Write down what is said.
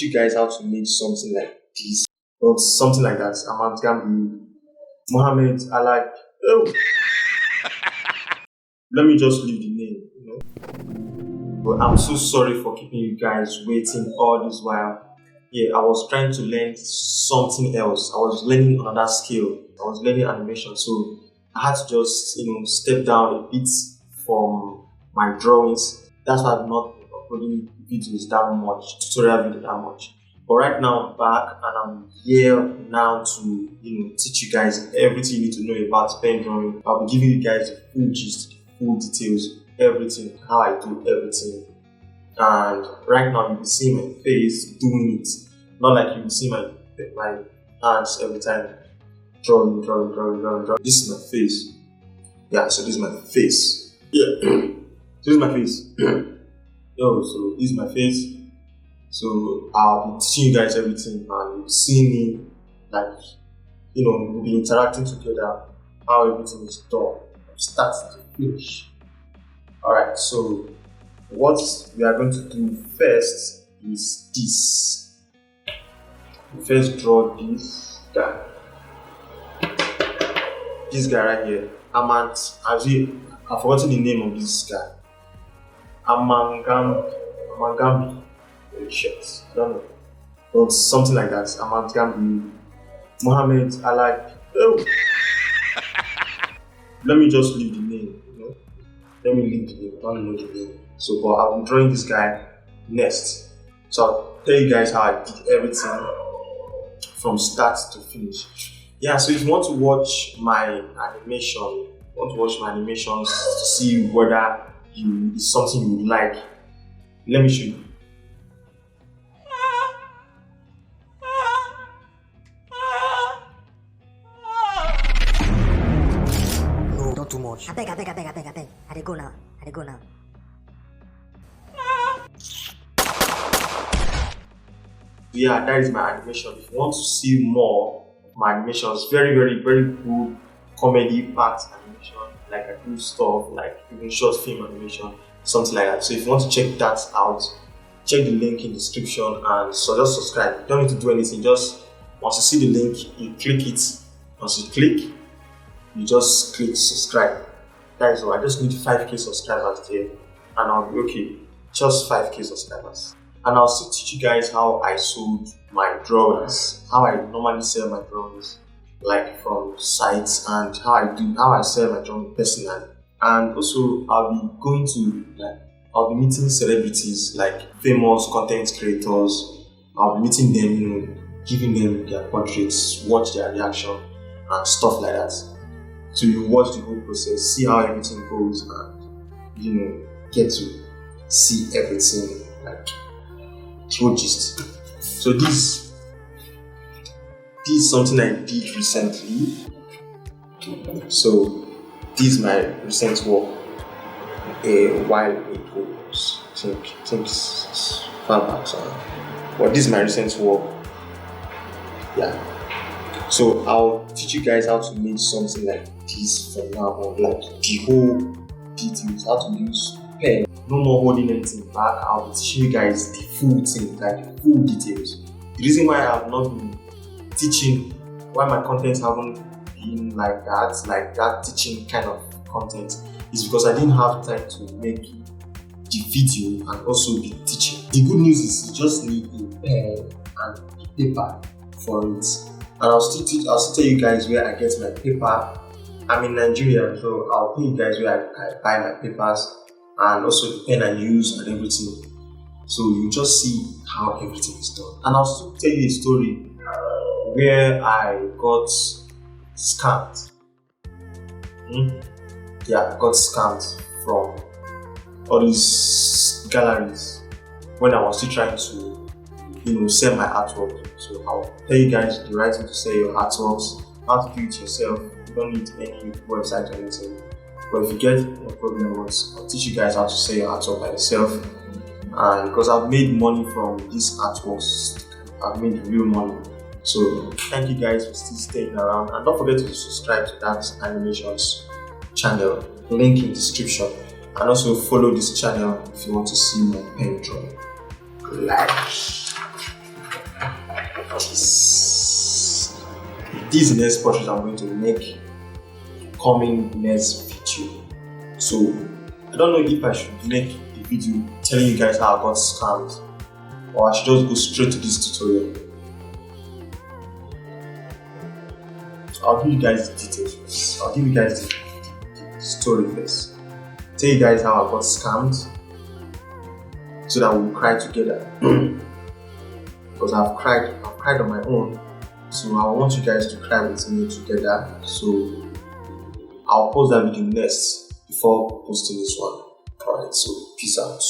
teach you guys how to make something like this. Well, something like that. Ahmad Gambi, Mohammed, I like. Oh, let me just leave the name. But I'm so sorry for keeping you guys waiting all this while. Yeah, I was trying to learn something else. I was learning another skill. I was learning animation, so I had to just step down a bit from my drawings. That's why I'm not uploading videos that much, tutorial video that much. But right now I'm back and I'm here now to teach you guys everything you need to know about pen drawing. I'll be giving you guys the full gist, full details, everything, how I do everything. And right now you will see my face doing it. Not like you will see my hands every time drawing. This is my face. Yeah, so this is my face. Yeah. This is my face. So this is my face. So I'll be teaching you guys everything and you'll see me like we'll be interacting together how everything is done from start to finish. Alright, so what we are going to do first is this. We first draw this guy. This guy right here. I've forgotten the name of this guy. Amangambi. Shit. I don't know. But something like that. Amangambi. Mohammed, I like. Oh. Let me just leave the name. Let me leave the name. I don't know the name. So, but I'll be drawing this guy next. So I'll tell you guys how I did everything from start to finish. Yeah, so if you want to watch my animations to see whether it's something you would like, let me show you. No, not too much. I beg. I dey go now. Yeah, that is my animation. If you want to see more of my animations, very good comedy packed animation, like I do stuff like even short film animation, something like that. So if you want to check that out, check the link in the description and so just subscribe. You don't need to do anything, just once you see the link, you click it. Once you click, you just click subscribe. That is all. I just need 5k subscribers there and I'll be okay. Just 5k subscribers. And I'll still teach you guys how I sold my drawings, how I normally sell my drawings, like from sites, and how I sell my drawing personally. And also I'll be meeting celebrities like famous content creators. I'll be meeting them, giving them their portraits, watch their reaction and stuff like that. So you watch the whole process, see how everything goes, and get to see everything like through gist. So this is something I did recently. So this is my recent work a while ago. I think it's far back. But this is my recent work. Yeah. So I'll teach you guys how to make something like this from now on, like the whole details, how to use pen. No more holding anything back. I'll be teaching you guys the full thing, like the full details. The reason why I have not been teaching, why my content haven't been like that teaching kind of content, is because I didn't have time to make the video and also be teaching. The good news is you just need a pen and a paper for it. And I'll still tell you guys where I get my paper. I'm in Nigeria, so I'll tell you guys where I buy my papers and also the pen I use and everything. So you just see how everything is done. And I'll still tell you a story where I got scammed. Yeah, I got scammed from all these galleries when I was still trying to sell my artwork. So I'll tell you guys the right way to sell your artworks, how to do it yourself. You don't need any website or anything. But if you get no problem, I'll teach you guys how to sell your artwork by yourself. And because I've made money from these artworks, I've made real money. So thank you guys for still staying around, and don't forget to subscribe to that animations channel, link in the description, and also follow this channel if you want to see my pen drawing. Like. This is the next purchase I'm going to make coming next video. So I don't know if I should make a video telling you guys how I got scammed, or I should just go straight to this tutorial. I'll give you guys the details first. I'll give you guys the story first. Tell you guys how I got scammed, so that we'll cry together. Because I've cried on my own. So I want you guys to cry with me together. So I'll post that video next before posting this one. Alright, so peace out.